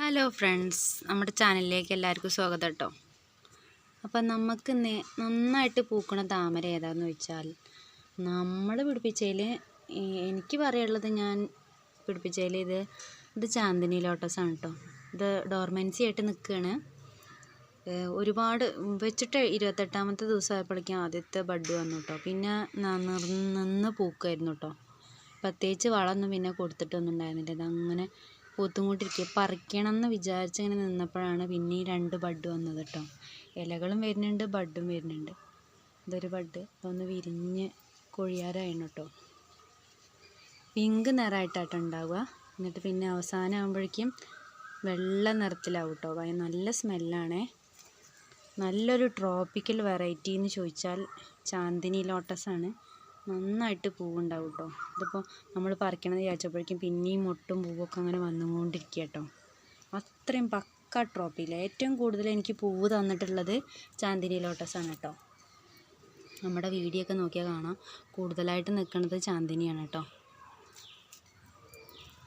Hello friends, നമ്മുടെ ചാനലിലേക്ക് എല്ലാവർക്കും സ്വാഗതം കേട്ടോ. അപ്പം നമുക്ക് നന്നായിട്ട് പൂക്കണ താമര ഏതാണെന്ന് വെച്ചാൽ, നമ്മൾ പിടിപ്പിച്ചതിൽ എനിക്ക് പറയാനുള്ളത്, ഞാൻ പിടിപ്പിച്ചതിൽ ഇത് ചാന്ദിനി ലോട്ടസാണ് കേട്ടോ. ഇത് ഡോർമെൻസി ആയിട്ട് നിൽക്കുകയാണ്. ഒരുപാട് വെച്ചിട്ട് 28ാമത്തെ ദിവസമായപ്പോഴേക്കും ആദ്യത്തെ ബഡ് വന്നു കേട്ടോ. പിന്നെ നിന്ന് പൂക്കുമായിരുന്നു കേട്ടോ. പ്രത്യേകിച്ച് വളമൊന്നും പിന്നെ കൊടുത്തിട്ടൊന്നും ഉണ്ടായിരുന്നില്ല. ഇതങ്ങനെ പൂത്തുകൊണ്ടിരിക്കുക. പറിക്കണം എന്ന് വിചാരിച്ചിങ്ങനെ നിന്നപ്പോഴാണ് പിന്നെ ഈ 2 ബഡ് വന്നത് കേട്ടോ. ഇലകളും വരുന്നുണ്ട്, ബഡും വരുന്നുണ്ട്. ഇതൊരു ബഡ്, അതൊന്ന് വിരിഞ്ഞ് കൊഴിയാറായിരുന്നു കേട്ടോ. പിങ്ക് നിറമായിട്ടാട്ടോ ഉണ്ടാവുക. എന്നിട്ട് പിന്നെ അവസാനം ആകുമ്പോഴേക്കും വെള്ള നിറത്തിലാവും കേട്ടോ. നല്ല സ്മെല്ലാണേ. നല്ലൊരു ട്രോപ്പിക്കൽ വെറൈറ്റി എന്ന് ചോദിച്ചാൽ ചാന്ദിനി ലോട്ടസാണ്. നന്നായിട്ട് പൂവുണ്ടാവും കേട്ടോ. ഇതിപ്പോൾ നമ്മൾ പറിക്കണമെന്ന് വിചാരിച്ചപ്പോഴേക്കും പിന്നെയും മൊട്ടും പൂവൊക്കെ അങ്ങനെ വന്നുകൊണ്ടിരിക്കുക കേട്ടോ. അത്രയും പക്ക ട്രോപ്പിക്കൽ. ഏറ്റവും കൂടുതൽ എനിക്ക് പൂവ് തന്നിട്ടുള്ളത് ചാന്ദിനി ലോട്ടസാണ് കേട്ടോ. നമ്മുടെ വീഡിയോ ഒക്കെ നോക്കിയാൽ കാണാം, കൂടുതലായിട്ട് നിൽക്കുന്നത് ചാന്ദിനിയാണ് കേട്ടോ.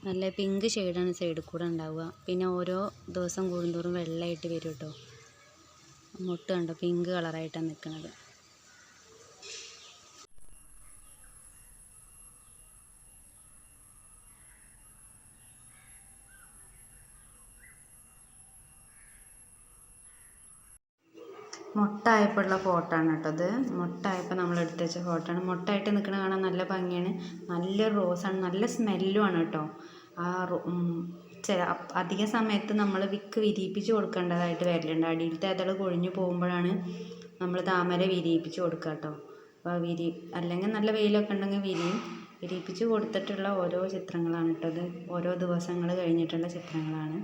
നല്ല പിങ്ക് ഷെയ്ഡാണ് സൈഡിൽ കൂടെ ഉണ്ടാവുക. പിന്നെ ഓരോ ദിവസം കൂടുന്തോറും വെള്ളമായിട്ട് വരും കേട്ടോ. മൊട്ട് കണ്ടോ, പിങ്ക് കളറായിട്ടാണ് നിൽക്കുന്നത്. മൊട്ടായപ്പോഴുള്ള ഫോട്ടോ ആണ് കേട്ടോ. ഇത് മൊട്ടായപ്പോൾ നമ്മൾ എടുത്ത് വെച്ച ഫോട്ടോ ആണ്. മൊട്ടായിട്ട് നിൽക്കണ കാണാൻ നല്ല ഭംഗിയാണ്. നല്ലൊരു റോസാണ്, നല്ല സ്മെല്ലും ആണ് കേട്ടോ. അധിക സമയത്ത് നമ്മൾ വിരിയിപ്പിച്ച് കൊടുക്കേണ്ടതായിട്ട് വരലുണ്ട്. അടിയിലത്തെ ഇതൾ കൊഴിഞ്ഞു പോകുമ്പോഴാണ് നമ്മൾ താമര വിരിയിപ്പിച്ച് കൊടുക്കുക കേട്ടോ. അപ്പോൾ അല്ലെങ്കിൽ നല്ല വെയിലൊക്കെ ഉണ്ടെങ്കിൽ വിരിയിപ്പിച്ച് കൊടുത്തിട്ടുള്ള ഓരോ ചിത്രങ്ങളാണ് കേട്ടോ. ഇത് ഓരോ ദിവസങ്ങൾ കഴിഞ്ഞിട്ടുള്ള ചിത്രങ്ങളാണ്.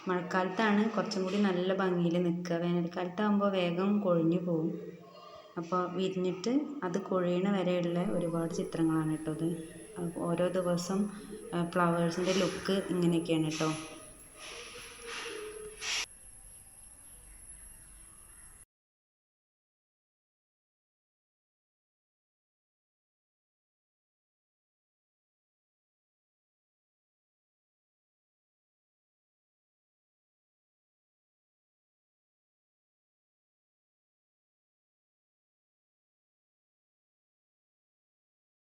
മഴക്കാലത്താണ് കുറച്ചും കൂടി നല്ല ഭംഗിയിൽ നിൽക്കുക. വേനൽക്കാലത്താകുമ്പോൾ വേഗം കൊഴിഞ്ഞു പോകും. അപ്പോൾ വിരിഞ്ഞിട്ട് അത് കൊഴിയണ വരെയുള്ള ഒരുപാട് ചിത്രങ്ങളാണ് കേട്ടോ ഇത്. ഓരോ ദിവസം ഫ്ലവേഴ്സിൻ്റെ ലുക്ക് ഇങ്ങനെയൊക്കെയാണ് കേട്ടോ.